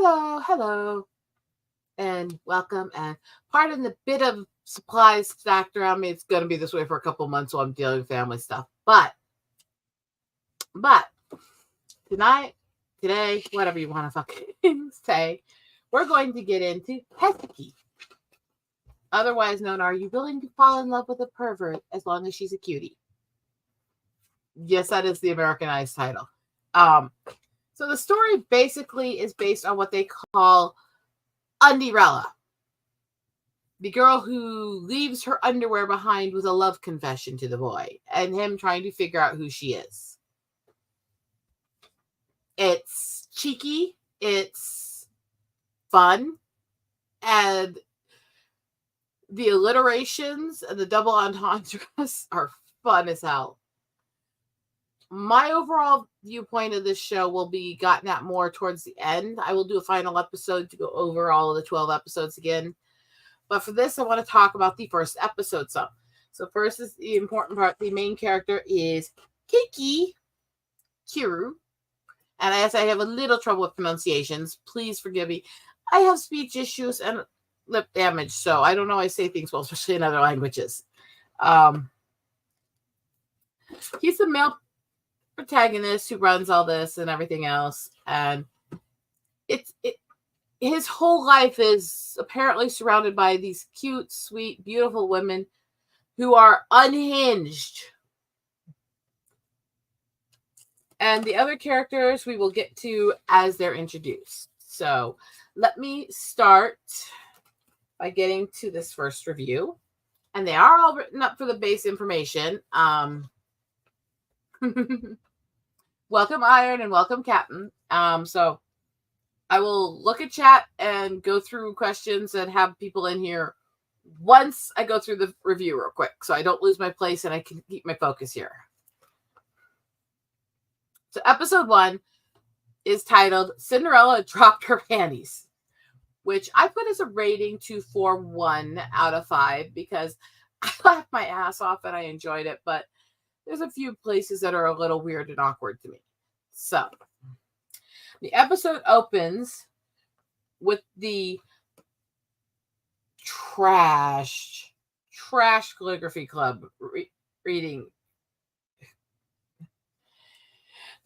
Hello, and welcome. And pardon the bit of supplies stacked around me. It's going to be this way for a couple months while I'm dealing with family stuff. But today, whatever you want to fucking say, we're going to get into Hensuki, otherwise known Are You Willing to Fall in Love with a Pervert as Long as She's a Cutie? Yes, that is the Americanized title. So the story basically is based on what they call Underella, the girl who leaves her underwear behind with a love confession to the boy, and him trying to figure out who she is. It's cheeky, it's fun, and the alliterations and the double entendres are fun as hell. My overall viewpoint of this show will be gotten at more towards the end. I will do a final episode to go over all of the 12 episodes again. But for this, I want to talk about the first episode some. So first is the important part. The main character is Kiru. And as I have a little trouble with pronunciations, please forgive me. I have speech issues and lip damage, so I don't know how I say things well, especially in other languages. He's the male protagonist who runs all this and everything else, and his whole life is apparently surrounded by these cute, sweet, beautiful women who are unhinged. And the other characters we will get to as they're introduced. So let me start by getting to this first review. And they are all written up for the base information. Welcome, Iron, and welcome, Captain. So I will look at chat and go through questions and have people in here once I go through the review real quick, so I don't lose my place and I can keep my focus here. So episode 1 is titled Cinderella Dropped Her Panties, which I put as a rating 2.41 out of 5 because I laughed my ass off and I enjoyed it, but there's a few places that are a little weird and awkward to me. So the episode opens with the trash calligraphy club reading,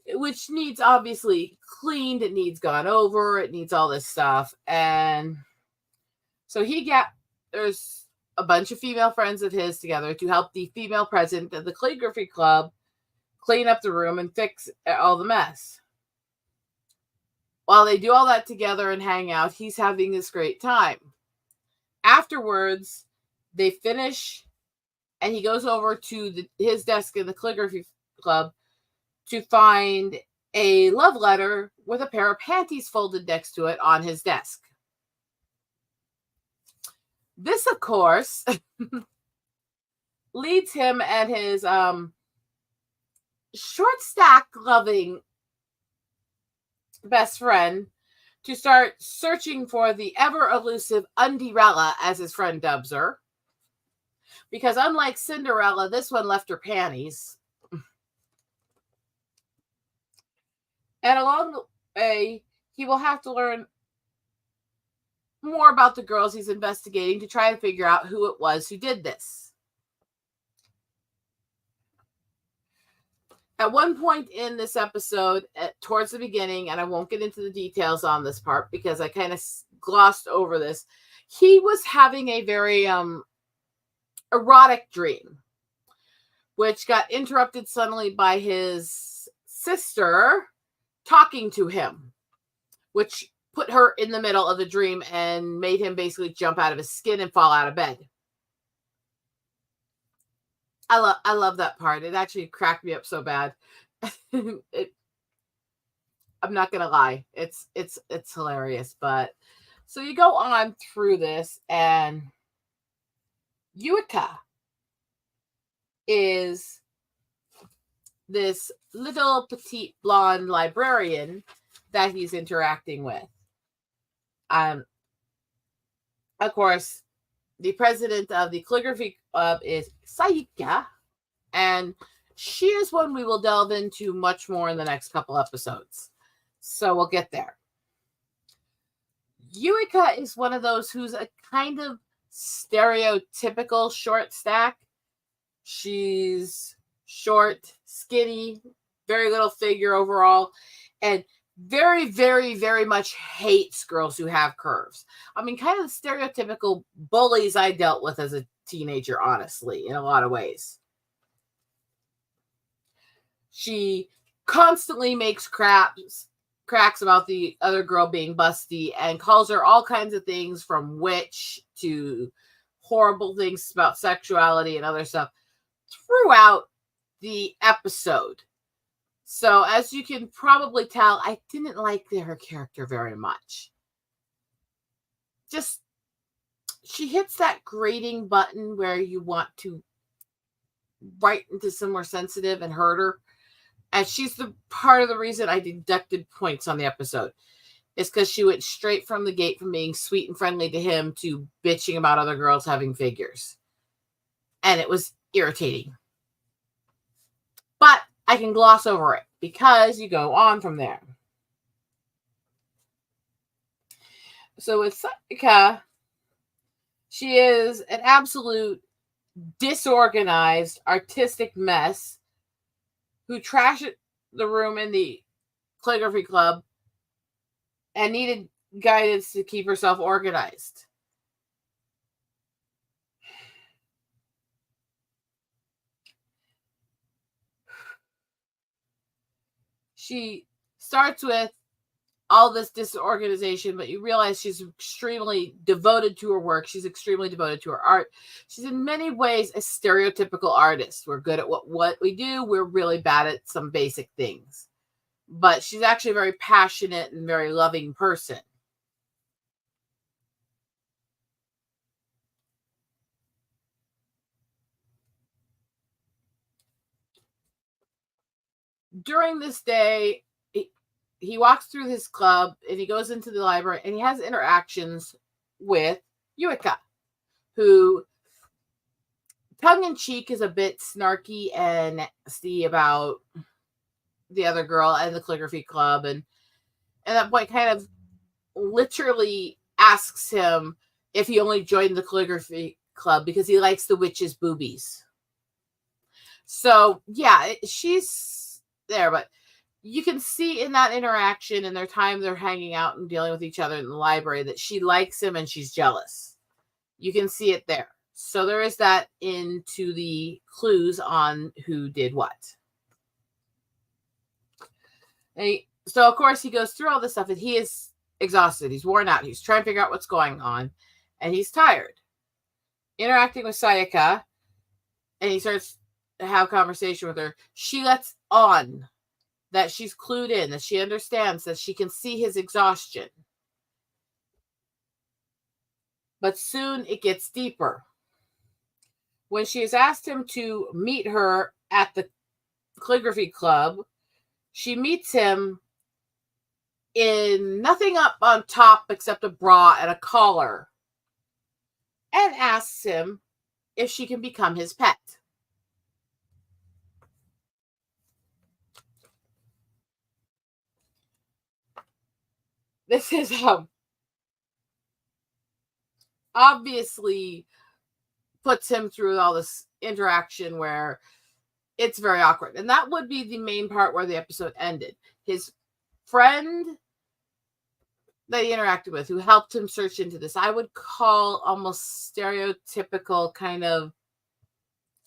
which needs obviously cleaned, it needs gone over, it needs all this stuff. And so there's a bunch of female friends of his together to help the female president of the calligraphy club clean up the room and fix all the mess. While they do all that together and hang out, he's having this great time. Afterwards, they finish, and he goes over to his desk in the calligraphy club to find a love letter with a pair of panties folded next to it on his desk. This, of course, leads him and his short stack loving best friend to start searching for the ever elusive Underella, as his friend dubs her. Because unlike Cinderella, this one left her panties. And along the way, he will have to learn more about the girls he's investigating to try and figure out who it was who did this. At one point in this episode, towards the beginning, and I won't get into the details on this part because I kind of glossed over this, he was having a very erotic dream, which got interrupted suddenly by his sister talking to him, which put her in the middle of the dream and made him basically jump out of his skin and fall out of bed. I love that part. It actually cracked me up so bad. I'm not gonna lie, it's hilarious. But so you go on through this, and Yuika is this little petite blonde librarian that he's interacting with. Of course, the president of the calligraphy club is Sayaka, and she is one we will delve into much more in the next couple episodes. So we'll get there. Yuika is one of those who's a kind of stereotypical short stack. She's short, skinny, very little figure overall, and very, very, very much hates girls who have curves. I mean, kind of the stereotypical bullies I dealt with as a teenager, honestly, in a lot of ways. She constantly makes cracks about the other girl being busty and calls her all kinds of things from witch to horrible things about sexuality and other stuff throughout the episode. So as you can probably tell, I didn't like her character very much. Just, she hits that grading button where you want to write into somewhere sensitive and hurt her. And she's the part of the reason I deducted points on the episode. It's because she went straight from the gate from being sweet and friendly to him to bitching about other girls having figures. And it was irritating. But I can gloss over it because you go on from there. So with Sayaka, she is an absolute disorganized artistic mess who trashed the room in the calligraphy club and needed guidance to keep herself organized. She starts with all this disorganization, but you realize she's extremely devoted to her work. She's extremely devoted to her art. She's in many ways a stereotypical artist. We're good at what we do. We're really bad at some basic things. But she's actually a very passionate and very loving person. During this day, he walks through his club and he goes into the library and he has interactions with Yuika, who tongue-in-cheek is a bit snarky and nasty about the other girl and the calligraphy club, and at that point kind of literally asks him if he only joined the calligraphy club because he likes the witch's boobies. So yeah, she's there, but you can see in that interaction and their time they're hanging out and dealing with each other in the library that she likes him and she's jealous. You can see it there. So there is that into the clues on who did what. So of course he goes through all this stuff and he is exhausted. He's worn out. He's trying to figure out what's going on and he's tired. Interacting with Sayaka, and he starts to have a conversation with her. She lets on that she's clued in, that she understands, that she can see his exhaustion. But soon it gets deeper. When she has asked him to meet her at the calligraphy club, she meets him in nothing up on top except a bra and a collar, and asks him if she can become his pet. This is obviously puts him through all this interaction where it's very awkward. And that would be the main part where the episode ended. His friend that he interacted with, who helped him search into this, I would call almost stereotypical kind of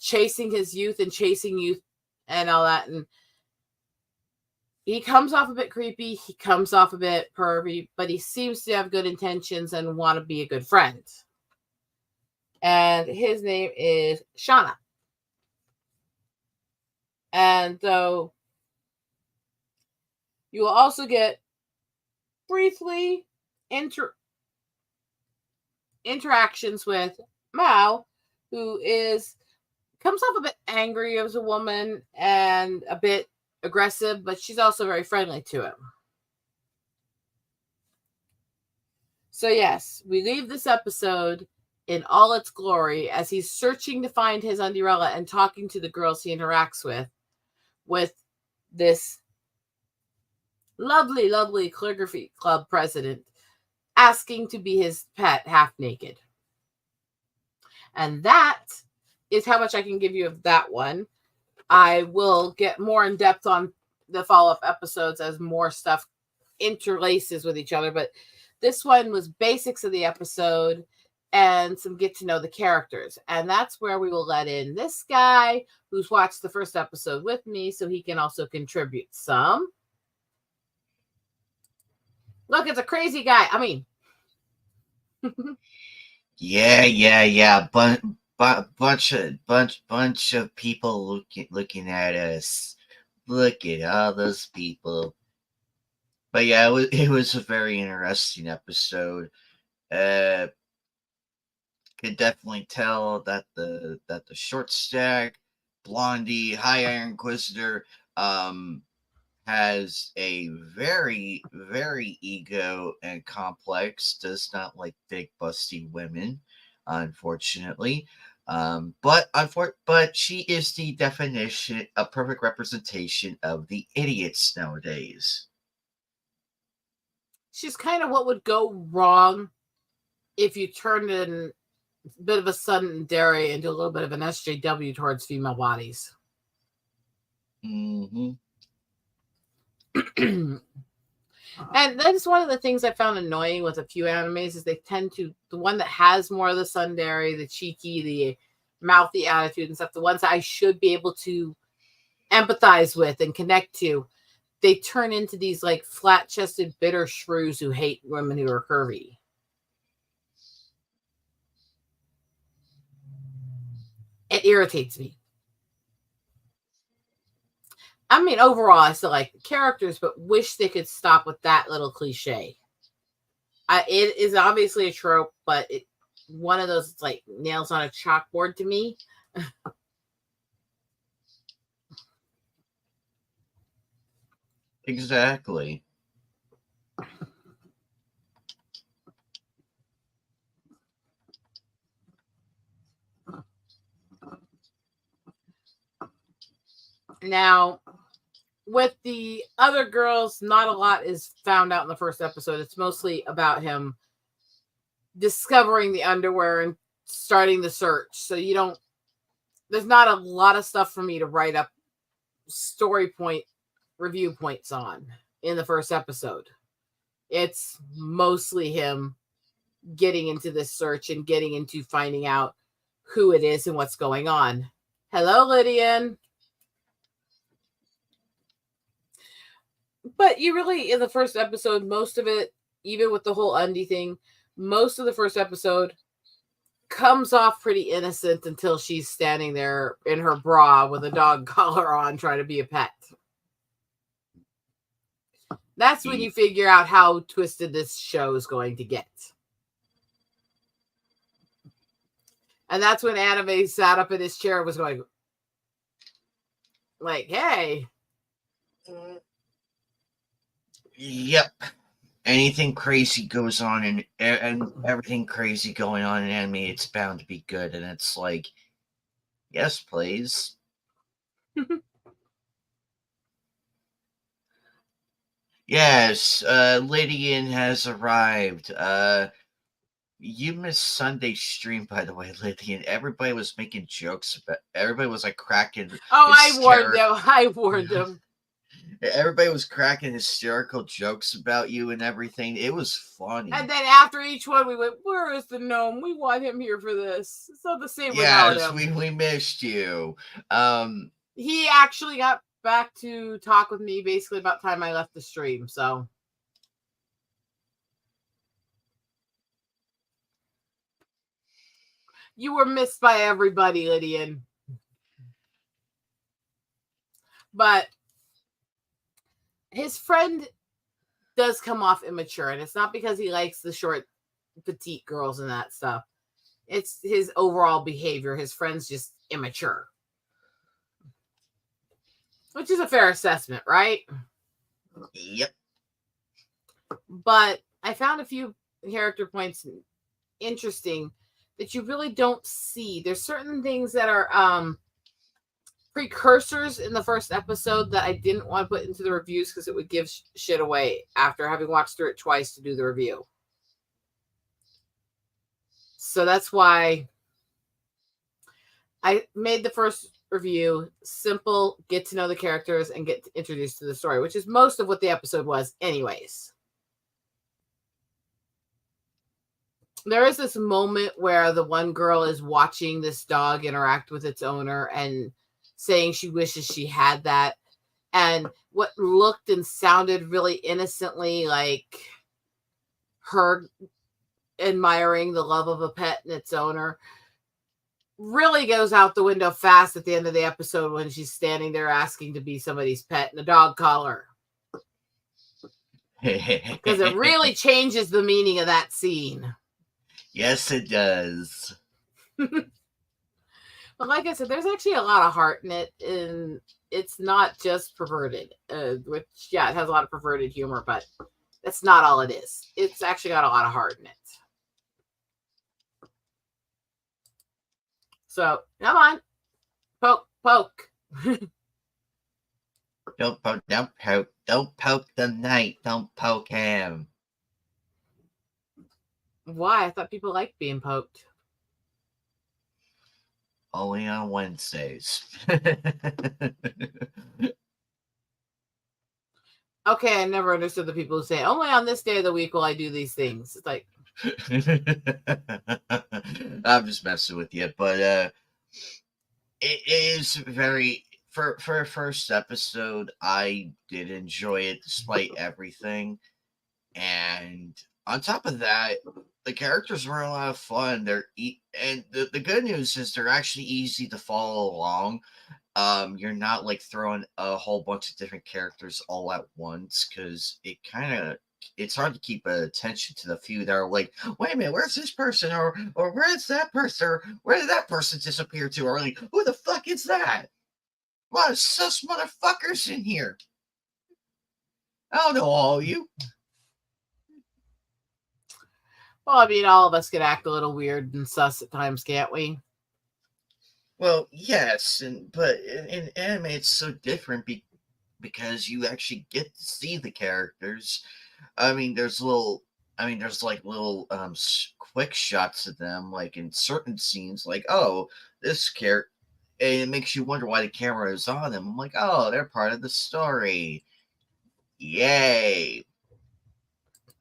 chasing his youth and chasing youth and all that. And he comes off a bit creepy. He comes off a bit pervy, but he seems to have good intentions and want to be a good friend. And his name is Shauna. And so you will also get briefly interactions with Mao, who comes off a bit angry as a woman and a bit aggressive, but she's also very friendly to him. So yes, we leave this episode in all its glory as he's searching to find his Undurella and talking to the girls he interacts with this lovely, lovely calligraphy club president asking to be his pet half naked. And that is how much I can give you of that one. I will get more in depth on the follow-up episodes as more stuff interlaces with each other, but this one was basics of the episode and some get to know the characters. And that's where we will let in this guy who's watched the first episode with me so he can also contribute some. Look, it's a crazy guy. I mean, yeah. Bunch of people looking at us. Look at all those people. But yeah, it was a very interesting episode. Could definitely tell that the short stack, Blondie, High Iron Inquisitor, has a very, very ego and complex, does not like big busty women, unfortunately. But she is the definition, a perfect representation of the idiots nowadays. she's kind of what would go wrong if you turned in a bit of a tsundere into a little bit of an SJW towards female bodies. Mm-hmm. And that's one of the things I found annoying with a few animes is they tend to, the one that has more of the tsundere, the cheeky, the mouthy attitude and stuff, the ones that I should be able to empathize with and connect to, they turn into these like flat-chested, bitter shrews who hate women who are curvy. It irritates me. I mean, overall, I still like the characters, but wish they could stop with that little cliche. It is obviously a trope, but one of those like nails on a chalkboard to me. Exactly. Now, with the other girls, not a lot is found out in the first episode. It's mostly about him discovering the underwear and starting the search. So there's not a lot of stuff for me to write up story point review points on in the first episode. It's mostly him getting into this search and getting into finding out who it is and what's going on. Hello, Lydian. But you really, in the first episode, most of it, even with the whole undie thing, most of the first episode comes off pretty innocent until she's standing there in her bra with a dog collar on trying to be a pet. That's when you figure out how twisted this show is going to get. And that's when Anime sat up in his chair and was going, like, hey. Yep. Anything crazy goes on and everything crazy going on in anime, it's bound to be good. And it's like, yes, please. Yes, Lydian has arrived. You missed Sunday's stream, by the way, Lydian. Everybody was making jokes about. Everybody was like cracking. Oh, I warned them. Everybody was cracking hysterical jokes about you and everything. It was funny. And then after each one, we went, "Where is the gnome? We want him here for this." So the same without him. Yes, we missed you. He actually got back to talk with me basically about time I left the stream. So you were missed by everybody, Lydian. But his friend does come off immature, and it's not because he likes the short, petite girls and that stuff. It's his overall behavior. His friend's just immature. Which is a fair assessment, right? Yep. But I found a few character points interesting that you really don't see. There's certain things that are precursors in the first episode that I didn't want to put into the reviews because it would give shit away after having watched through it twice to do the review. So that's why I made the first review simple, get to know the characters and get introduced to the story, which is most of what the episode was anyways. There is this moment where the one girl is watching this dog interact with its owner and saying she wishes she had that. And what looked and sounded really innocently like her admiring the love of a pet and its owner really goes out the window fast at the end of the episode when she's standing there asking to be somebody's pet in a dog collar. Because it really changes the meaning of that scene. Yes, it does. But like I said, there's actually a lot of heart in it, and it's not just perverted. Which, yeah, it has a lot of perverted humor, but that's not all it is. It's actually got a lot of heart in it. So, come on. Poke. Don't poke the knight. Don't poke him. Why? I thought people liked being poked. Only on Wednesdays. Okay, I never understood the people who say, only on this day of the week will I do these things. It's like, I'm just messing with you, but it is very for a first episode. I did enjoy it despite everything, and on top of that, the characters were a lot of fun. And the good news is they're actually easy to follow along. You're not like throwing a whole bunch of different characters all at once because it's hard to keep attention to the few that are like, wait a minute, where's this person, or where's that person, or where did that person disappear to, or like, who the fuck is that? A lot of sus motherfuckers in here. I don't know all of you. well, I mean, all of us can act a little weird and sus at times, can't we? Well, yes, but in anime it's so different because you actually get to see the characters. I mean, there's little quick shots of them, like in certain scenes, like, oh, this character, and it makes you wonder why the camera is on them. I'm like, oh, they're part of the story. Yay.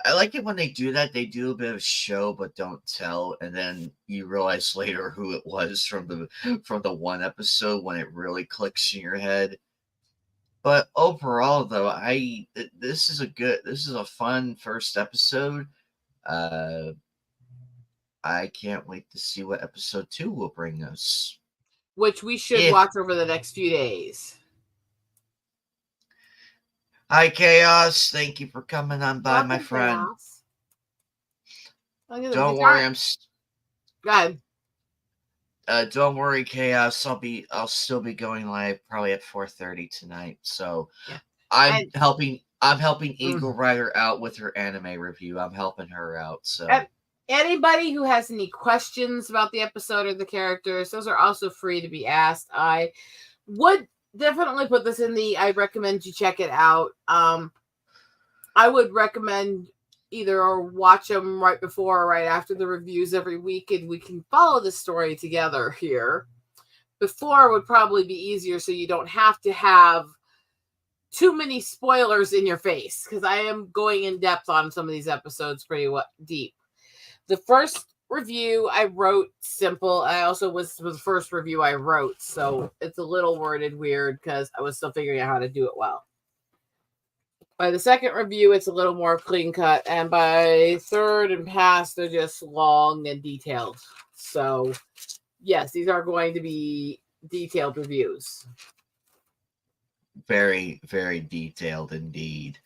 I like it when they do that. They do a bit of show but don't tell, and then you realize later who it was from the one episode when it really clicks in your head. But overall, though, this is a fun first episode. Uh, I can't wait to see what episode 2 will bring us. Which we should watch over the next few days. Hi, Chaos. Thank you for coming on by, my friend. Don't worry, Go ahead. Don't worry, Chaos. I'll still be going live probably at 4:30 tonight. So yeah. I'm helping Eagle Rider out with her anime review. I'm helping her out. So anybody who has any questions about the episode or the characters, those are also free to be asked. I would definitely put this in I recommend you check it out. I would recommend either watch them right before or right after the reviews every week, and we can follow the story together here. Before would probably be easier, so you don't have to have too many spoilers in your face, because I am going in depth on some of these episodes pretty deep. The first review I wrote simple. I also was the first review I wrote, so it's a little worded weird because I was still figuring out how to do it well. By the second review, it's a little more clean cut, and by third and past, they're just long and detailed. So, yes, these are going to be detailed reviews. Very, very detailed indeed.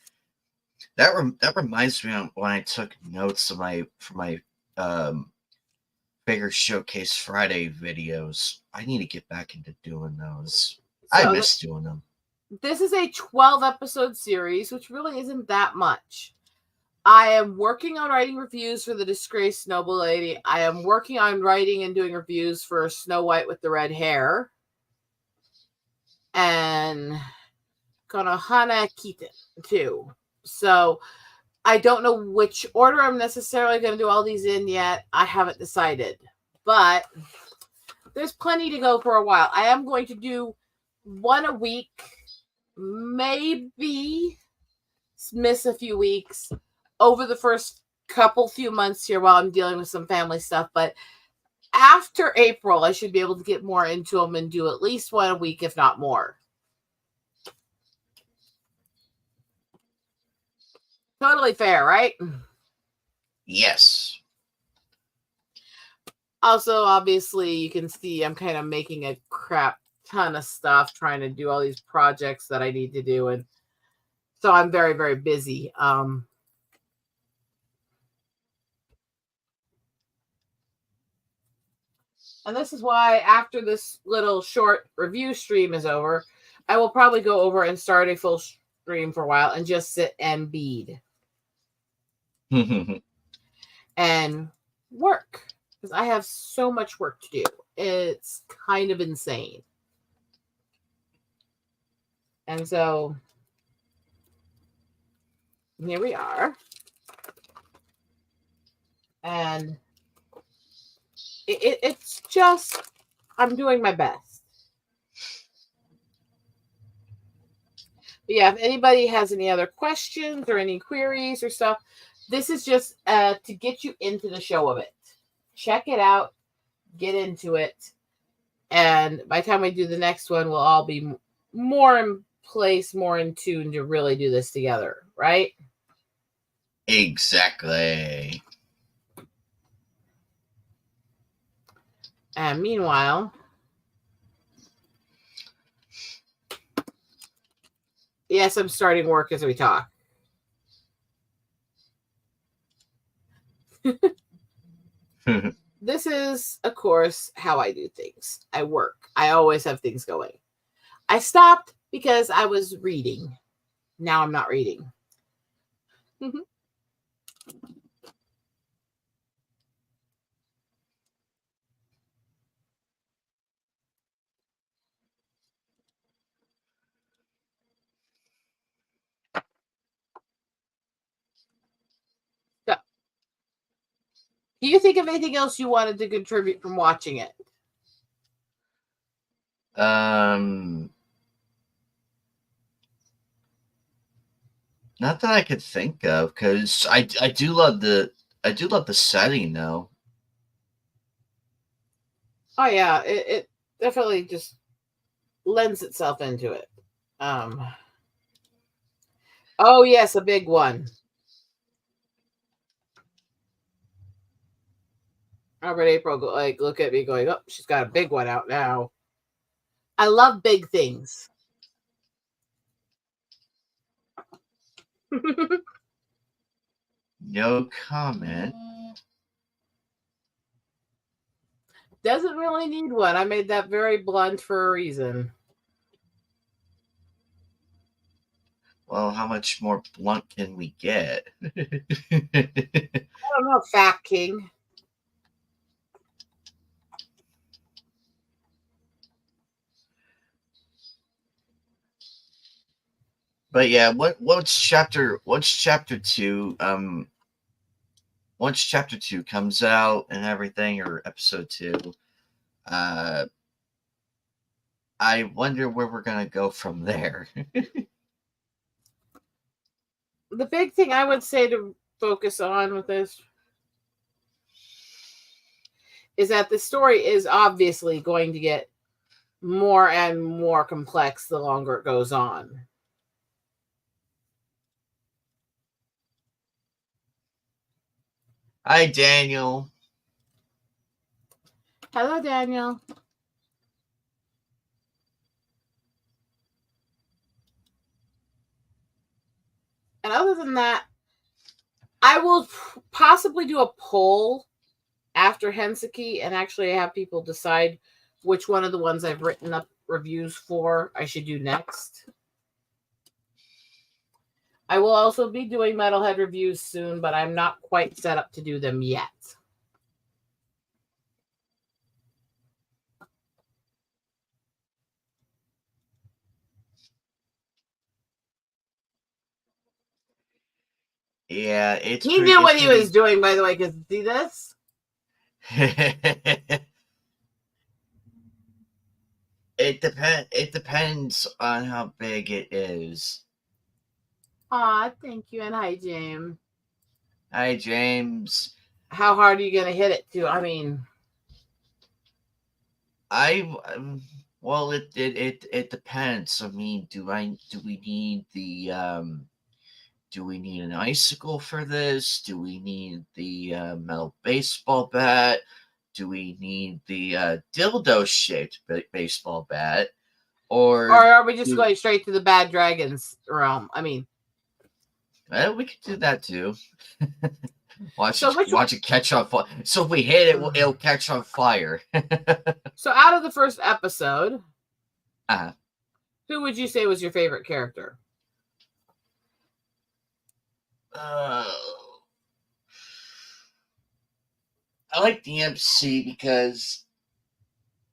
That reminds me of when I took notes of my Figure Showcase Friday videos. I need to get back into doing those. I miss doing them. This is a 12-episode series, which really isn't that much. I am working on writing reviews for the Disgraced Noble Lady. I am working on writing and doing reviews for Snow White with the Red Hair. And Konohana Kitten, too. So, I don't know which order I'm necessarily going to do all these in yet. I haven't decided. But there's plenty to go for a while. I am going to do one a week, maybe miss a few weeks over the first few months here while I'm dealing with some family stuff. But after April, I should be able to get more into them and do at least one a week, if not more. Totally fair, right? Yes. Also, obviously, you can see I'm kind of making a crap ton of stuff trying to do all these projects that I need to do. And so I'm very, very busy. And this is why after this little short review stream is over, I will probably go over and start a full stream for a while and just sit and bead and work because I have so much work to do. It's kind of insane. And so here we are. And it's just, I'm doing my best. But yeah, if anybody has any other questions or any queries or stuff, this is just to get you into the show of it. Check it out, get into it. And by the time we do the next one, we'll all be more in place, more in tune to really do this together, right? Exactly. And meanwhile, yes, I'm starting work as we talk. This is, of course, how I do things. I work. I always have things going. I stopped because I was reading. Now I'm not reading. So, do you think of anything else you wanted to contribute from watching it? Not that I could think of, because I do love the setting though. Oh yeah, it definitely just lends itself into it. Oh yes, a big one. Robert April like look at me going, oh, she's got a big one out now. I love big things. No comment. Doesn't really need one. I made that very blunt for a reason. Well, how much more blunt can we get? I don't know, Fat King. But yeah, what's chapter 2? Once chapter 2 comes out and everything, or episode 2, I wonder where we're gonna go from there. The big thing I would say to focus on with this is that the story is obviously going to get more and more complex the longer it goes on. Hi, Daniel. Hello, Daniel. And other than that, I will possibly do a poll after Hensuki and actually have people decide which one of the ones I've written up reviews for I should do next. I will also be doing Metalhead reviews soon, but I'm not quite set up to do them yet. Yeah, He knew what it's he was doing, by the way, because see this? It depends on how big it is. Aw, thank you, and hi, James. Hi, James. How hard are you gonna hit it to? I mean, I well, it depends. I mean, do we need the do we need an icicle for this? Do we need the metal baseball bat? Do we need the dildo shaped baseball bat? or Or are we just do going straight to the bad dragons realm? I mean, we could do that too. so which Watch it catch on fire. So if we hit it, it'll catch on fire. so out of the first episode, uh, who would you say was your favorite character? uh, I like the MC because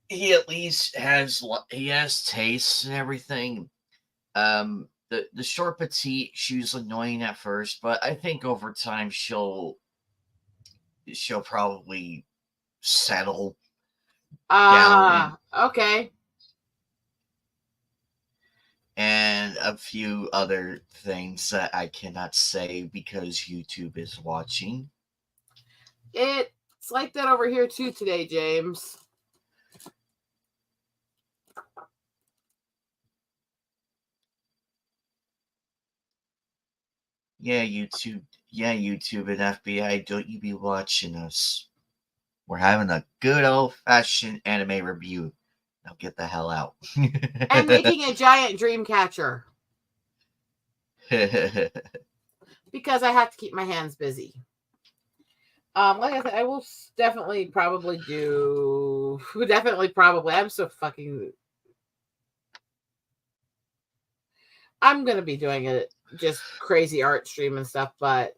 he at least has taste and everything. The short petite, she was annoying at first, but I think over time she'll probably settle down Okay. and a few other things that I cannot say because YouTube is watching. It's like that over here too today, James. Yeah, YouTube and FBI, don't you be watching us. We're having a good old fashioned anime review. Now get the hell out. And making a giant dream catcher because I have to keep my hands busy. Like I said, I will definitely probably do. Probably. I'm so fucking. I'm gonna be doing it just crazy art stream and stuff, but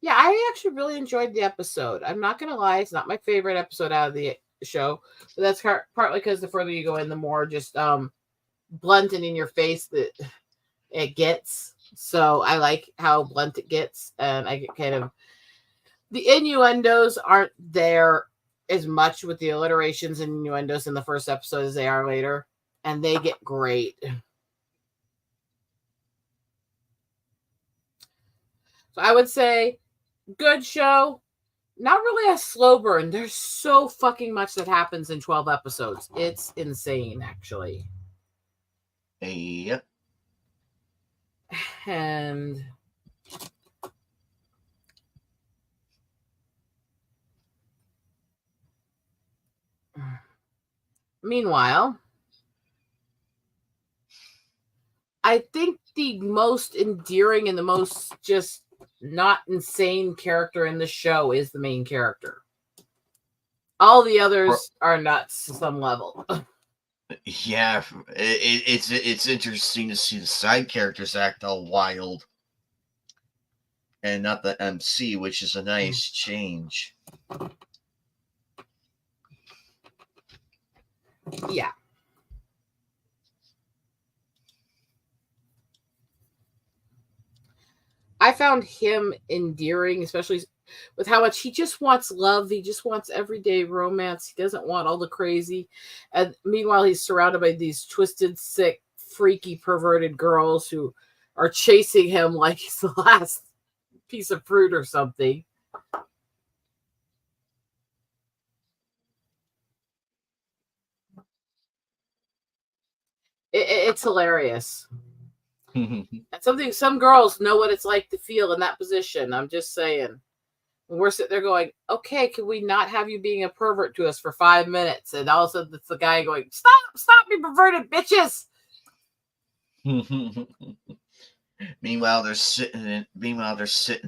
yeah, I actually really enjoyed the episode. I'm not gonna lie, it's not my favorite episode out of the show, but that's partly because the further you go in, the more just blunt and in your face that it gets. So I like how blunt it gets, and I get kind of the innuendos aren't there as much with the alliterations and innuendos in the first episode as they are later, and they get great. So I would say good show. Not really a slow burn. There's so fucking much that happens in 12 episodes. It's insane, actually. Yep. And meanwhile, I think the most endearing and the most just not insane character in the show is the main character. All the others are nuts to some level. Yeah, it's interesting to see the side characters act all wild, and not the MC, which is a nice change. Yeah. I found him endearing, especially with how much he just wants love. He just wants everyday romance. He doesn't want all the crazy. And meanwhile, he's surrounded by these twisted, sick, freaky, perverted girls who are chasing him like he's the last piece of fruit or something. It's hilarious. And some girls know what it's like to feel in that position. I'm just saying. And we're sitting there going, okay, can we not have you being a pervert to us for 5 minutes? And all of a sudden it's the guy going, stop me perverted bitches. Meanwhile, they're sitting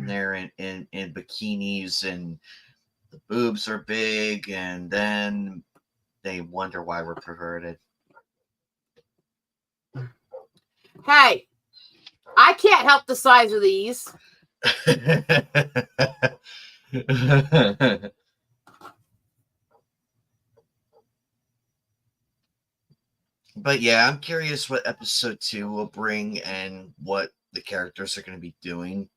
there in bikinis, and the boobs are big, and then they wonder why we're perverted. Hey, I can't help the size of these. But yeah, I'm curious what episode 2 will bring and what the characters are going to be doing.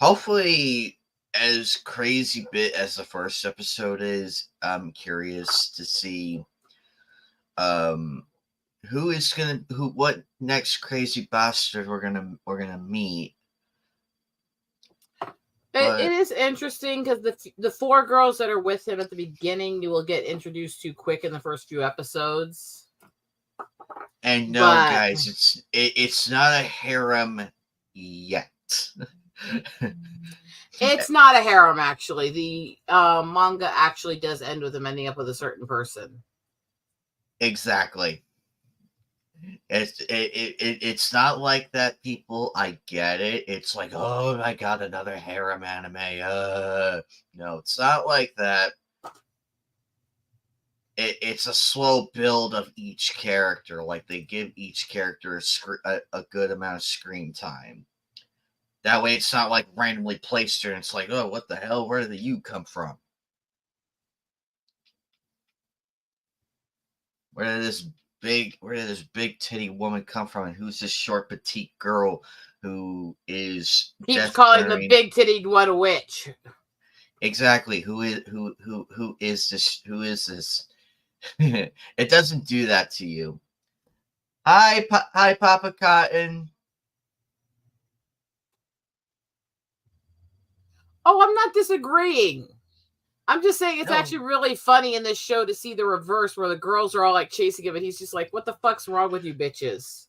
Hopefully, as crazy bit as the first episode is, I'm curious to see um who is gonna who what next crazy bastard we're gonna meet. It But is interesting because the four girls that are with him at the beginning you will get introduced to quick in the first few episodes. and no, But guys, it's not a harem yet. it's not a harem, actually. The manga actually does end with him ending up with a certain person. Exactly. It's not like that, people. I get it. It's like, oh my god, another harem anime. No, it's not like that. It's a slow build of each character. Like they give each character a good amount of screen time. That way, it's not like randomly placed here and it's like, oh, what the hell? Where did the you come from? Where did this big titty woman come from? And who's this short petite girl who is Keeps death calling the glaring? big tittied one a witch. Exactly. Who is this? Who is this? It doesn't do that to you. Hi, Papa Cotton. Oh, I'm not disagreeing. I'm just saying it's No, actually really funny in this show to see the reverse where the girls are all like chasing him and he's just like, what the fuck's wrong with you bitches?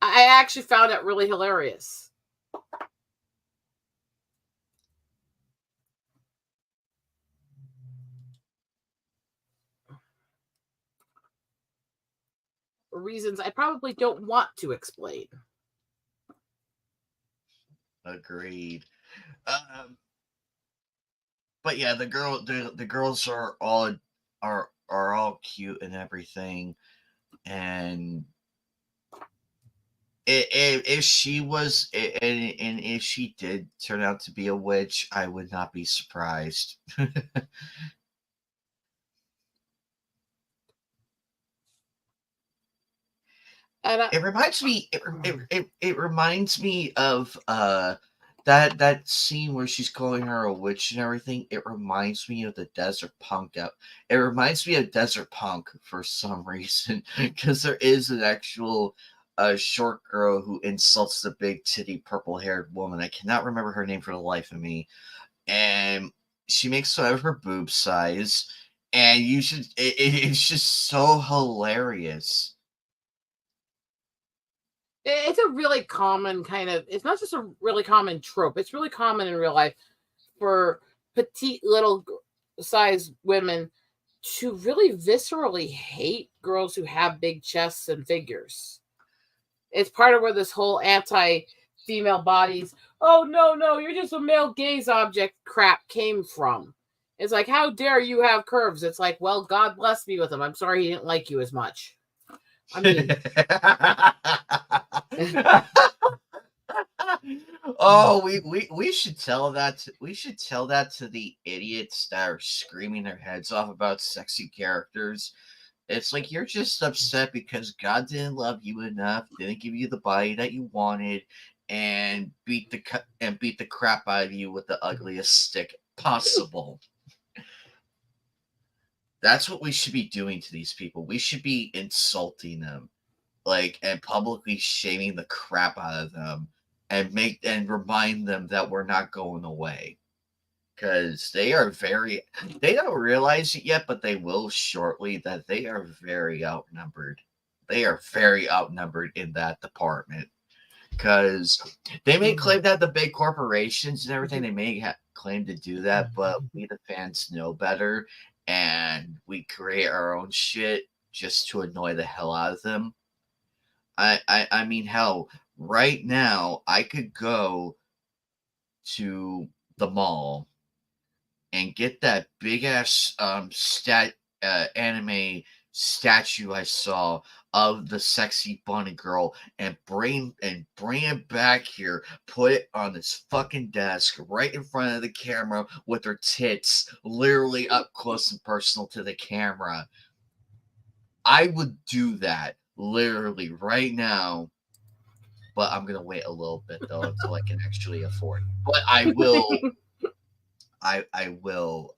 I actually found it really hilarious. For reasons I probably don't want to explain. agreed. Um, but yeah, the girls are all cute and everything, and if she was and if she did turn out to be a witch, I would not be surprised. And It reminds me of that scene where she's calling her a witch and everything. It reminds me of the Desert Punk out. It reminds me of Desert Punk for some reason because there is an actual short girl who insults the big titty purple haired woman. I cannot remember her name for the life of me, and she makes fun of her boob size, and it's just so hilarious. it's a really common kind of, it's not just a really common trope, it's really common in real life for petite little size women to really viscerally hate girls who have big chests and figures. It's part of where this whole anti female bodies, oh no, you're just a male gaze object crap came from. It's like, how dare you have curves? It's like, well, God bless me with them. I'm sorry he didn't like you as much. I mean, Oh, we should tell that we should tell that to the idiots that are screaming their heads off about sexy characters. It's like you're just upset because God didn't love you enough, didn't give you the body that you wanted, and beat the crap out of you with the ugliest stick possible. That's what we should be doing to these people. We should be insulting them, like, and publicly shaming the crap out of them, and remind them that we're not going away, because they don't realize it yet, but they will shortly, that they are very outnumbered. They are very outnumbered in that department, because they may claim that the big corporations and everything, they may claim to do that, but we the fans know better, and we create our own shit just to annoy the hell out of them. I mean, hell, right now I could go to the mall and get that big ass anime statue I saw of the sexy bunny girl, and bring it back here, put it on this fucking desk right in front of the camera with her tits literally up close and personal to the camera. I would do that literally right now, but I'm gonna wait a little bit though until I can actually afford it. But I will. I will.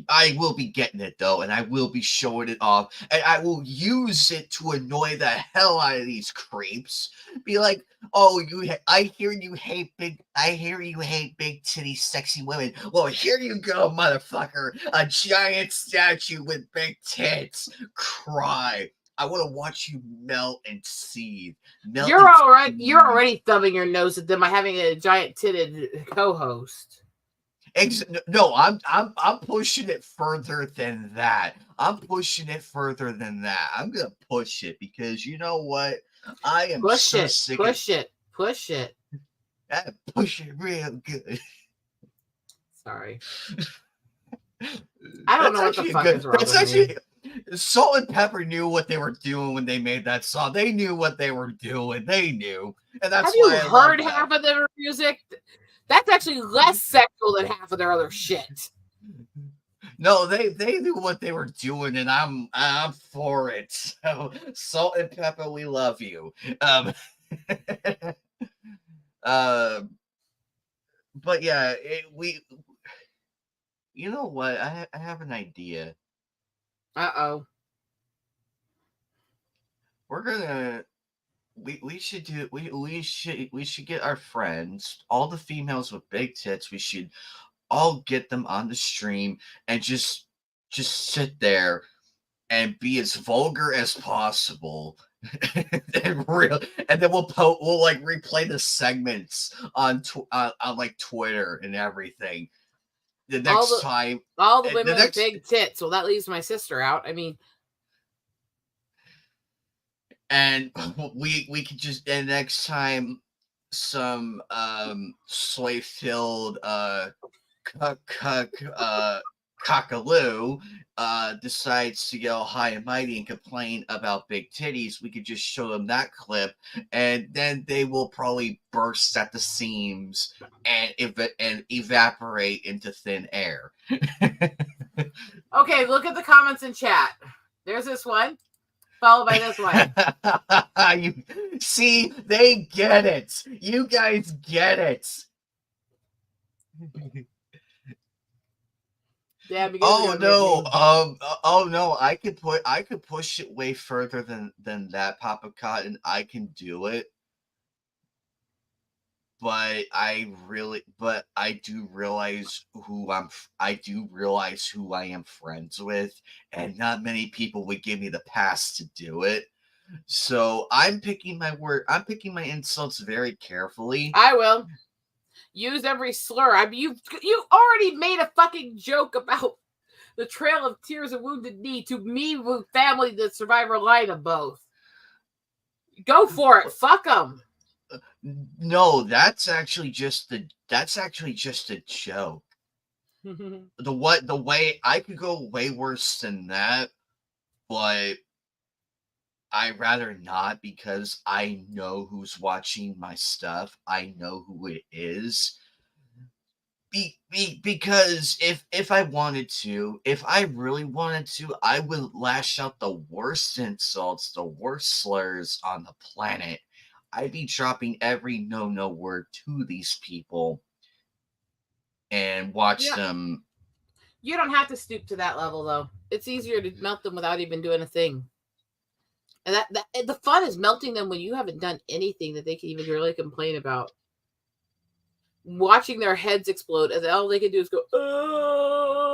I will be getting it though, and I will be showing it off, and I will use it to annoy the hell out of these creeps. Be like, "Oh, I hear you hate big titty, sexy women. Well, here you go, motherfucker! A giant statue with big tits. Cry. I want to watch you melt and seethe. You're already thumbing your nose at them by having a giant titted co-host. No, I'm pushing it further than that. I'm pushing it further than that. I'm gonna push it because you know what? I am Push it, sick push it, push it. I push it real good. Sorry. I don't know what the fuck is wrong with me. Salt and Pepper knew what they were doing when they made that song. They knew what they were doing. They knew, and that's why Have you heard half of their music? That's actually less sexual than half of their other shit. No, they knew what they were doing, and I'm for it. So, Salt and Pepper, we love you. Uh, but yeah, you know what? I have an idea. Uh-oh. We're gonna we should do we should get our friends, all the females with big tits. We should all get them on the stream and just sit there and be as vulgar as possible. and then we'll like replay the segments on like Twitter and everything. The next time, all the women with big tits. Well, that leaves my sister out. I mean, and we could just, and next time some slave filled cockaloo decides to go high and mighty and complain about big titties, we could just show them that clip, and then they will probably burst at the seams and evaporate into thin air. Okay, look at the comments in chat. There's this one, followed by this one. You see, they get it. You guys get it. Yeah, oh no, I could push it way further than that, Papa Cotton. I can do it. But I do realize who I am friends with, and not many people would give me the pass to do it. So I'm picking my insults very carefully. I will use every slur. I mean, you already made a fucking joke about the Trail of Tears and Wounded Knee to me, with family, the survivor line of both. Go for it. Fuck them. No, that's actually just a joke. The way I could go way worse than that, but I'd rather not, because I know who's watching my stuff. I know who it is. Because if I wanted to, if I really wanted to, I would lash out the worst insults, the worst slurs on the planet. I'd be dropping every no word to these people and watch them. You don't have to stoop to that level, though. It's easier to melt them without even doing a thing. And the fun is melting them when you haven't done anything that they can even really complain about. Watching their heads explode, and all they can do is go, oh.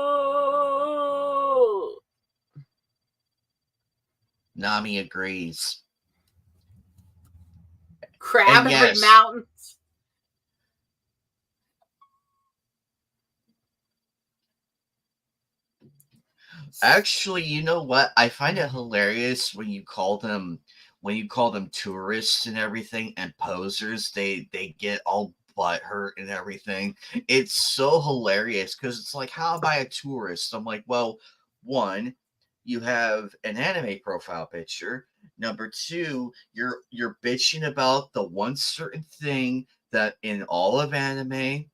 Nami agrees. Crab every mountain. Actually, you know what? I find it hilarious when you call them tourists and everything and posers. They get all butthurt and everything. It's so hilarious because it's like, how am I a tourist? I'm like, well, one, you have an anime profile picture. Number two, you're bitching about the one certain thing that in all of anime,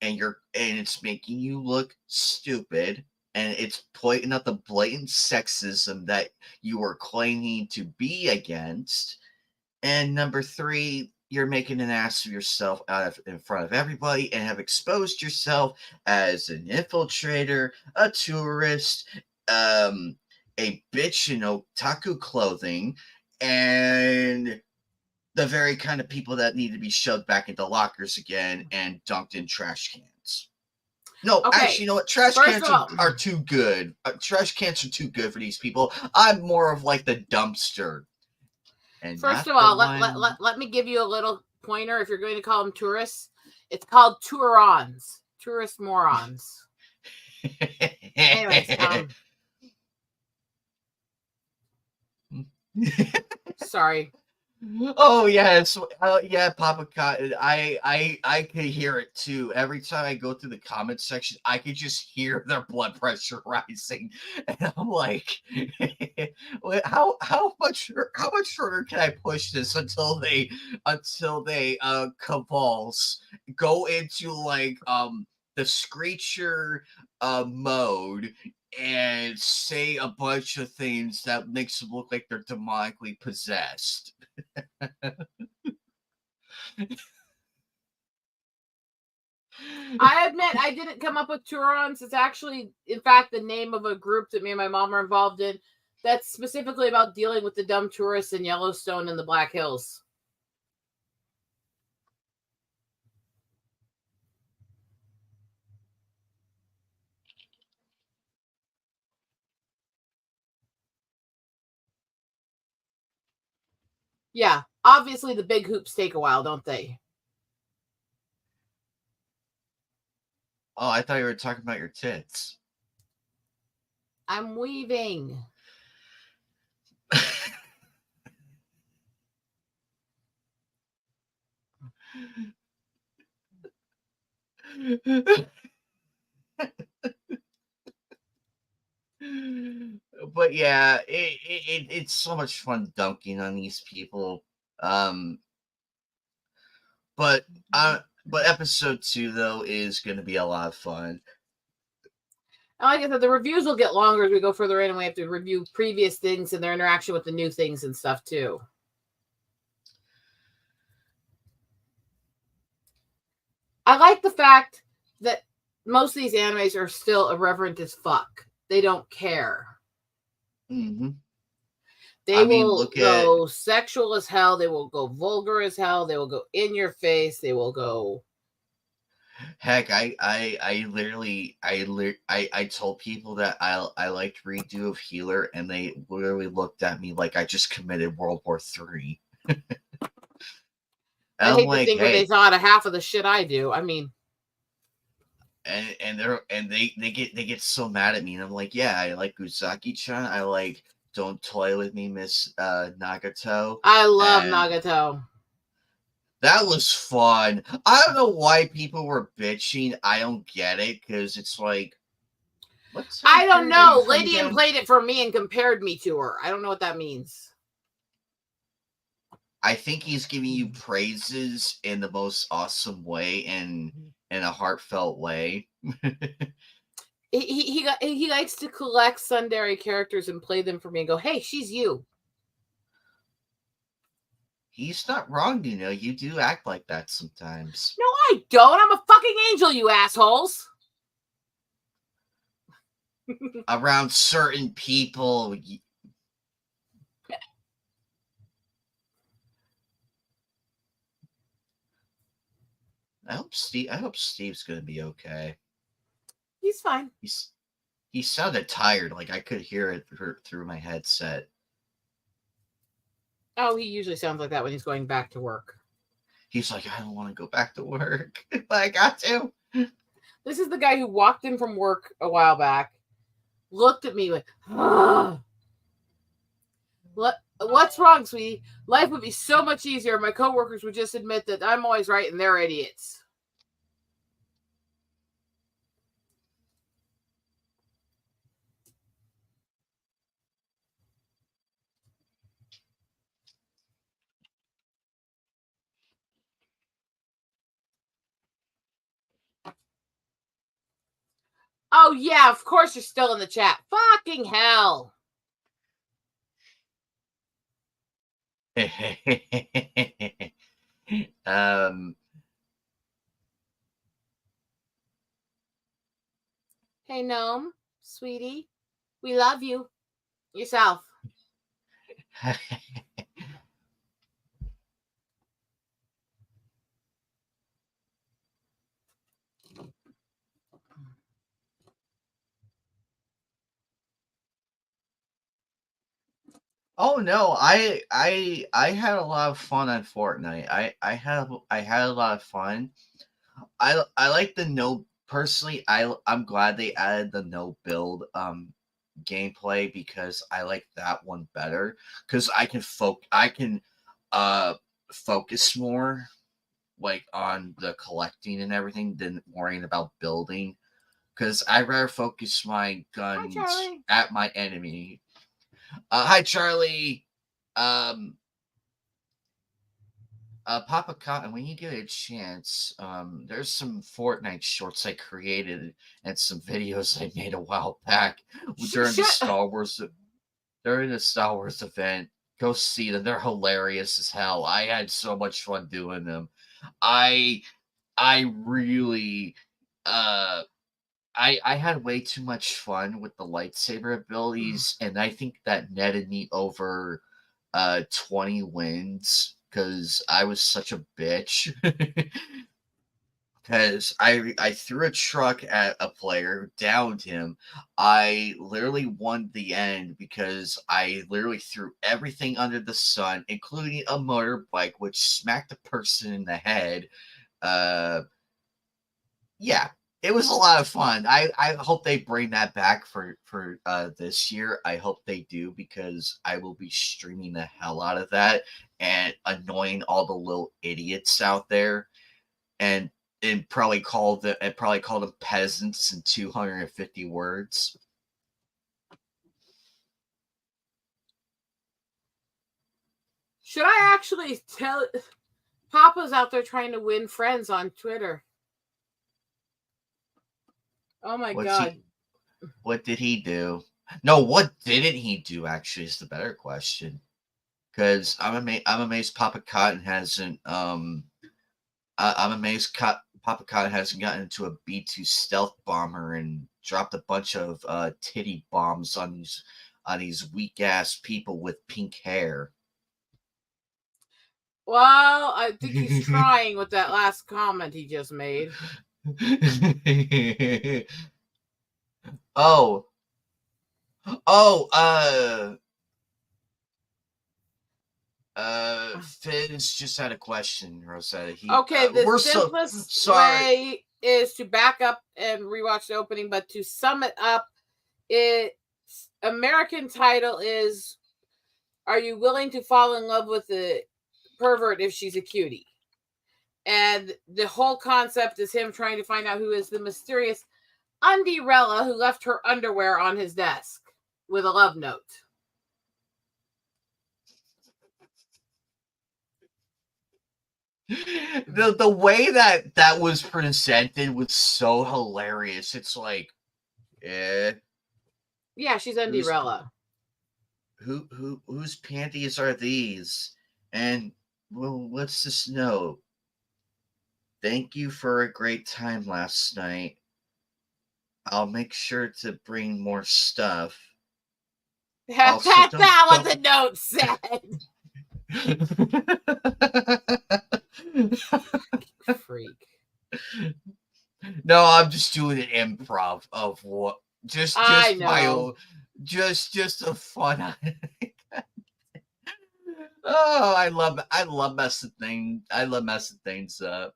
and it's making you look stupid. and it's pointing out the blatant sexism that you are claiming to be against. And number three, you're making an ass of yourself in front of everybody and have exposed yourself as an infiltrator, a tourist, a bitch in otaku clothing, and the very kind of people that need to be shoved back into lockers again and dunked in trash cans. No, Okay. actually, you know what? Trash First cans of all- are too good. Trash cans are too good for these people. I'm more of like the dumpster. And First not of all, the one... let me give you a little pointer. If you're going to call them tourists, it's called tourons, tourist morons. Anyways, sorry. Oh yes, yeah, Papa Cotton. I could hear it too. Every time I go through the comment section, I could just hear their blood pressure rising, and I'm like, how much further can I push this until they convulse, go into like the screecher mode, and say a bunch of things that makes them look like they're demonically possessed. I admit I didn't come up with tourons. It's actually, in fact, the name of a group that me and my mom are involved in that's specifically about dealing with the dumb tourists in Yellowstone and the Black Hills. Yeah, obviously the big hoops take a while, don't they? Oh, I thought you were talking about your tits. I'm weaving. But yeah, it's so much fun dunking on these people. Um, but but episode 2 though is going to be a lot of fun. And like I said, the reviews will get longer as we go further in, and we have to review previous things and their interaction with the new things and stuff too. I like the fact that most of these animes are still irreverent as fuck. They don't care. Mm-hmm. They will go sexual as hell. They will go vulgar as hell. They will go in your face. They will go. Heck, I literally I told people that I liked Redo of Healer, and they literally looked at me like I just committed World War III. I hate to think what they thought of half of the shit I do. I mean, they get so mad at me, and I'm like, yeah, I like Usagi-chan. I like Don't Toy with Me, Miss Nagato. I love Nagato. That was fun. I don't know why people were bitching. I don't get it, because it's like, I don't know. Lydian played it for me and compared me to her. I don't know what that means. I think he's giving you praises in the most awesome way and in a heartfelt way. He likes to collect tsundere characters and play them for me and go, hey, she's you. He's not wrong, you know. You do act like that sometimes. No, I don't. I'm a fucking angel, you assholes. Around certain people. I hope Steve's gonna be okay. He's fine. He sounded tired, like I could hear it through my headset. Oh, he usually sounds like that when he's going back to work. He's like, I don't want to go back to work, but I got to. This is the guy who walked in from work a while back, looked at me like, ah. What's wrong, sweetie? Life would be so much easier if my coworkers would just admit that I'm always right and they're idiots. Oh, yeah, of course you're still in the chat. Fucking hell. um, Hey, Gnome, sweetie, we love you. Yourself. Oh no, I had a lot of fun on Fortnite. I had a lot of fun. I like the no personally. I'm glad they added the no build gameplay because I like that one better because I can uh focus more like on the collecting and everything than worrying about building because I'd rather focus my Hi, guns Charlie. at my enemy. Hi Charlie. Um Papa Cotton, when you get a chance, there's some Fortnite shorts I created and some videos I made a while back during the Star Wars during the Star Wars event. Go see them; they're hilarious as hell. I had so much fun doing them. I I really uh I had way too much fun with the lightsaber abilities, and I think that netted me over 20 wins because I was such a bitch. Because I threw a truck at a player, downed him. I literally won the end because I literally threw everything under the sun, including a motorbike, which smacked the person in the head. Uh, yeah, it was a lot of fun. I hope they bring that back for this year. I hope they do because I will be streaming the hell out of that and annoying all the little idiots out there and probably call them peasants in 250 words. Should I actually tell? Papa's out there trying to win friends on Twitter. Oh my What's god. he what did he do? No, what didn't he do actually is the better question. Because I'm amazed Papa Cotton hasn't I'm amazed Papa Cotton hasn't gotten into a B2 stealth bomber and dropped a bunch of titty bombs on these weak ass people with pink hair. Well, I think he's trying with that last comment he just made. Oh. Oh, Fizz just had a question, Rosetta. Okay, the We're so simplest sorry. way is to back up and rewatch the opening, but to sum it up, its American title is Are You Willing to Fall in Love with a Pervert If She's a Cutie? And the whole concept is him trying to find out who is the mysterious Undierella who left her underwear on his desk with a love note. The way that was presented was so hilarious. It's like, eh, Yeah, she's whose Undierella. whose panties are these? And well, what's this note? Thank you for a great time last night. I'll make sure to bring more stuff. That's Also, not what the note said. Freak. No, I'm just doing an improv of what just I my know. own just a fun. Oh, I love messing things up.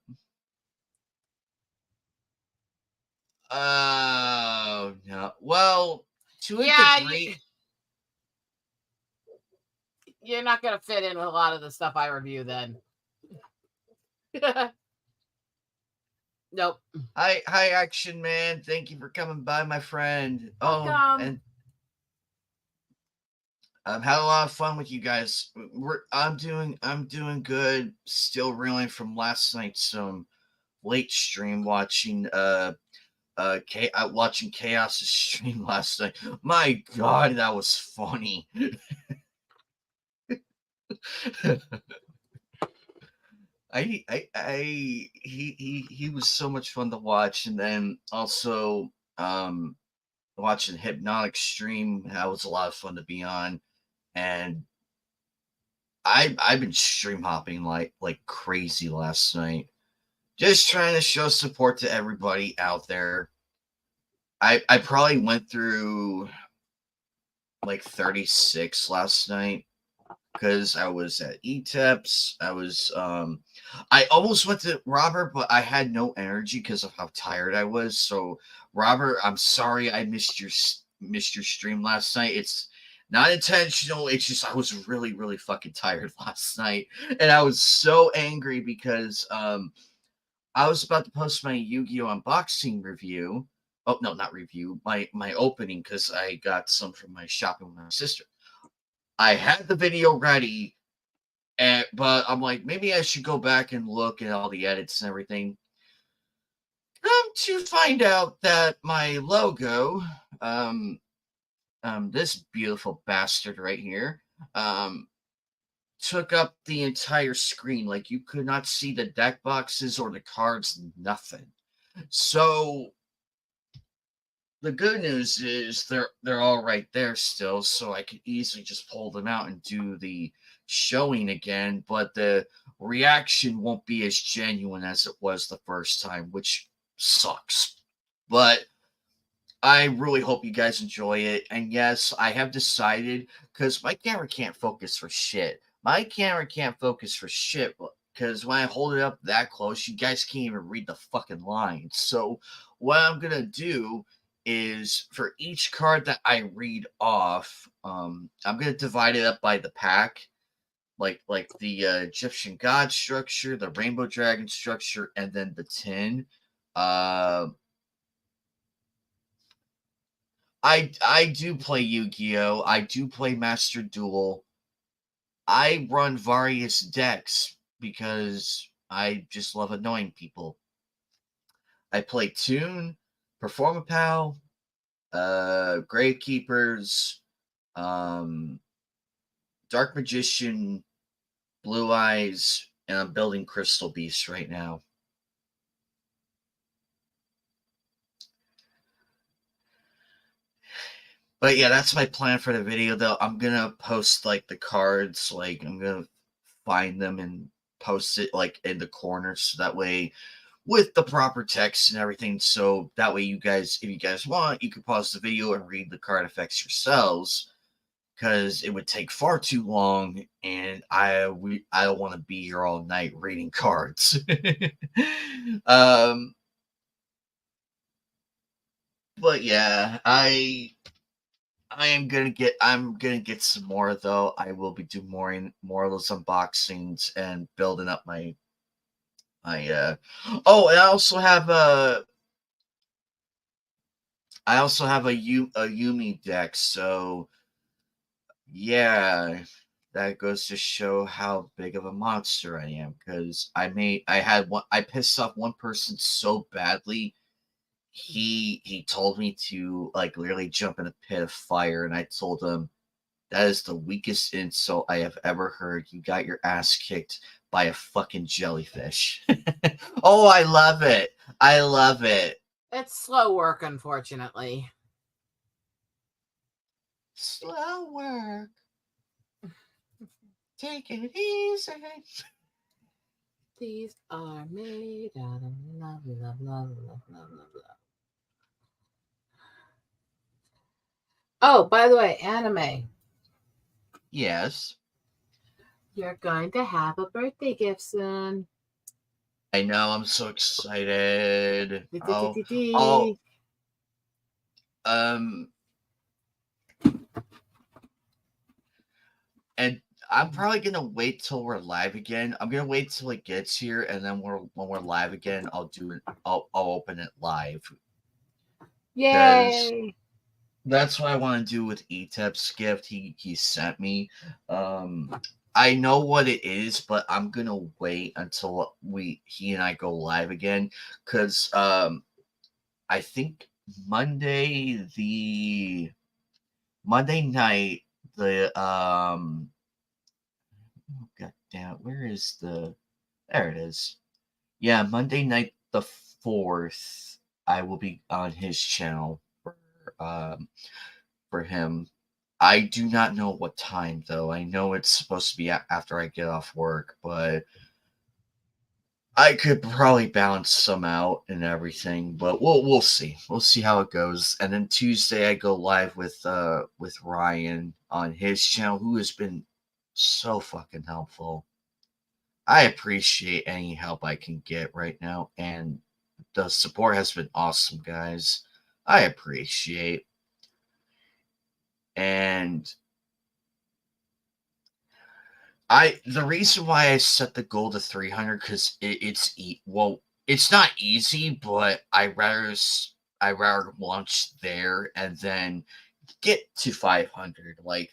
Oh no. Well, to a degree. You're not gonna fit in with a lot of the stuff I review then. Nope. Hi, Action Man. Thank you for coming by, my friend. Welcome. Oh, and I've had a lot of fun with you guys. I'm doing good. Still reeling from last night's late stream watching watching Chaos's stream last night. My God, that was funny. He was so much fun to watch, and then also watching Hypnotic stream. That was a lot of fun to be on, and I've been stream hopping like crazy last night, just trying to show support to everybody out there. I probably went through like 36 last night because I was at ETEPS. I almost went to Robert, but I had no energy because of how tired I was. So Robert, I'm sorry I missed your stream last night. It's not intentional. It's just I was really really fucking tired last night, and I was so angry because I was about to post my Yu-Gi-Oh unboxing review. Oh no, not review. My opening because I got some from my shopping with my sister. I had the video ready, but I'm like, maybe I should go back and look at all the edits and everything. Come to find out that my logo, this beautiful bastard right here, took up the entire screen. Like you could not see the deck boxes or the cards, nothing. So the good news is they're all right there still, so I could easily just pull them out and do the showing again, but the reaction won't be as genuine as it was the first time, which sucks. But I really hope you guys enjoy it. And yes, I have decided because my camera can't focus for shit. My camera can't focus for shit because when I hold it up that close, you guys can't even read the fucking lines. So what I'm gonna do is for each card that I read off, I'm gonna divide it up by the pack, like the Egyptian god structure, the rainbow dragon structure, and then the tin. Uh, I do play Yu-Gi-Oh! I do play Master Duel. I run various decks because I just love annoying people. I play Toon, Performapal, Gravekeepers, um, Dark Magician, Blue Eyes, and I'm building Crystal Beast right now. But yeah, that's my plan for the video though. I'm gonna post like the cards, like I'm gonna find them and post it like in the corner so that way with the proper text and everything. So that way you guys, if you guys want, you can pause the video and read the card effects yourselves. Because it would take far too long, and I don't want to be here all night reading cards. um, but yeah, I'm gonna get some more though. I will be doing more of those unboxings and building up my oh, and I also have a Yumi deck, so yeah, that goes to show how big of a monster I am. Because I pissed off one person so badly. He told me to like literally jump in a pit of fire, and I told him that is the weakest insult I have ever heard. You got your ass kicked by a fucking jellyfish. Oh, I love it. I love it. It's slow work, unfortunately. Slow work. Take it easy. These are made out of love, love, love, love, love, love, love. Oh, by the way, anime. Yes. You're going to have a birthday gift soon. I know. I'm so excited. Dee-dee-dee-dee-dee. Um, and I'm probably gonna wait till we're live again. I'm gonna wait till it gets here, and then when we're live again, I'll do it. I'll open it live because Yay! that's what I want to do with Etep's gift. He sent me. I know what it is, but I'm gonna wait until he and I go live again because I think the Monday night, god damn it, where is there it is. Yeah, Monday night the 4th, I will be on his channel um for him. I do not know what time though. I know it's supposed to be after I get off work, but I could probably balance some out and everything, but we'll see. We'll see how it goes. And then Tuesday I go live with Ryan on his channel, who has been so fucking helpful. I appreciate any help I can get right now, and the support has been awesome, guys. I appreciate. And the reason why I set the goal to 300, because it's not easy, but I rather launch there and then get to 500, like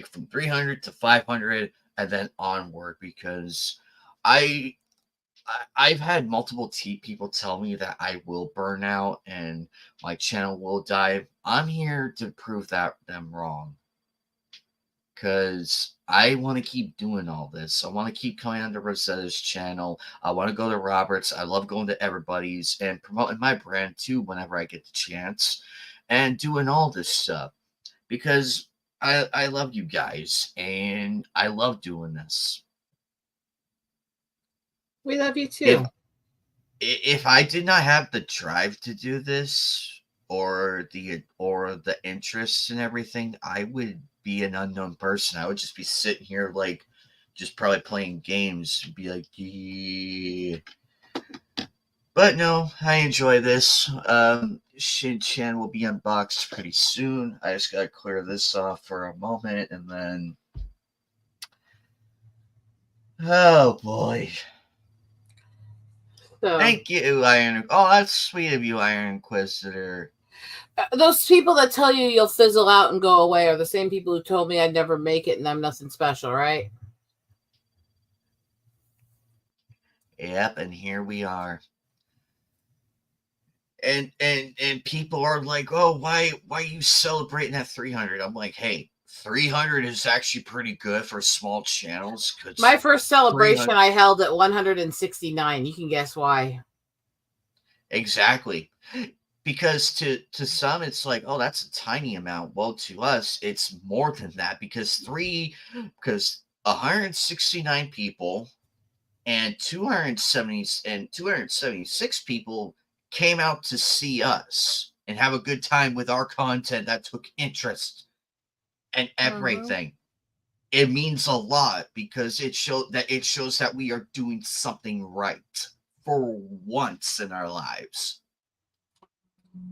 from 300 to 500 and then onward, because I I've had multiple people tell me that I will burn out and my channel will die. I'm here to prove them wrong, because I want to keep doing all this. I want to keep coming onto Rosetta's channel. I want to go to Robert's. I love going to everybody's and promoting my brand too whenever I get the chance, and doing all this stuff because I love you guys and I love doing this. We love you If too. if I did not have the drive to do this, or the interest and everything, I would be an unknown person. I would just be sitting here like just probably playing games, be like, yeah. But no, I enjoy this. Shin Chan will be unboxed pretty soon. I just gotta clear this off for a moment and then, oh boy. So Thank you, Iron. Oh, that's sweet of you, Iron Inquisitor. those people that tell you you'll fizzle out and go away are the same people who told me I'd never make it and I'm nothing special, right? Yep, and here we are. And people are like, "Oh, why are you celebrating at 300?" I'm like, "Hey, 300 is actually pretty good for small channels." My Because first celebration 300 I held at 169. You can guess why. exactly. Because to some it's like, "Oh, that's a tiny amount." Well, to us, it's more than that, because 169 people and 276 people came out to see us and have a good time with our content that took interest and everything. It means a lot because it shows that we are doing something right for once in our lives.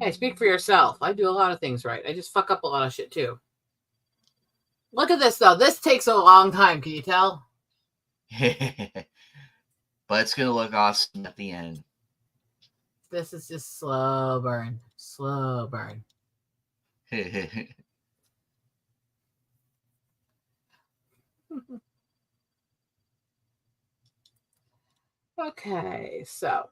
Hey, speak for yourself. I do a lot of things right. I just fuck up a lot of shit too. Look at this though. This takes a long time. Can you tell? But it's gonna look awesome at the end. This is just slow burn. Slow burn. Okay, so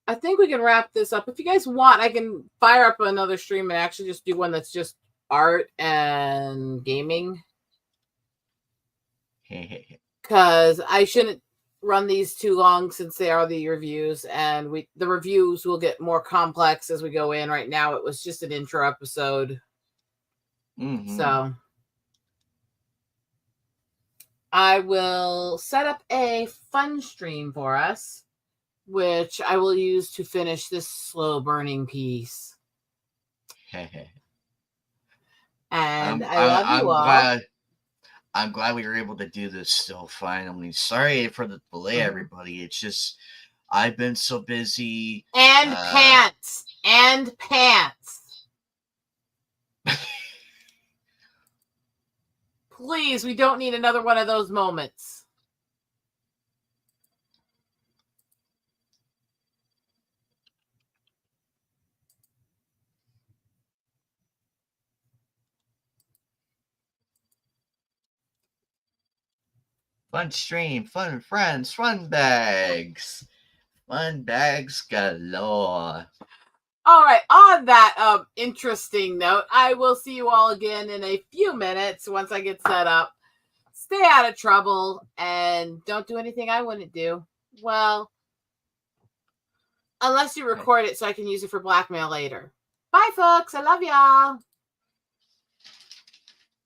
I think we can wrap this up. If you guys want, I can fire up another stream and actually just do one that's just art and gaming. Because I shouldn't run these too long since they are the reviews, and the reviews will get more complex as we go in. Right now, it was just an intro episode. Mm-hmm. So I will set up a fun stream for us, which I will use to finish this slow burning piece. And I love you all. I'm glad we were able to do this still finally. Sorry for the delay, everybody. It's just I've been so busy. And pants. And pants. Please, we don't need another one of those moments. Fun stream, fun friends, fun bags. Fun bags galore. All right, on that interesting note, I will see you all again in a few minutes once I get set up. Stay out of trouble and don't do anything I wouldn't do. Well, unless you record it so I can use it for blackmail later. Bye, folks. I love y'all.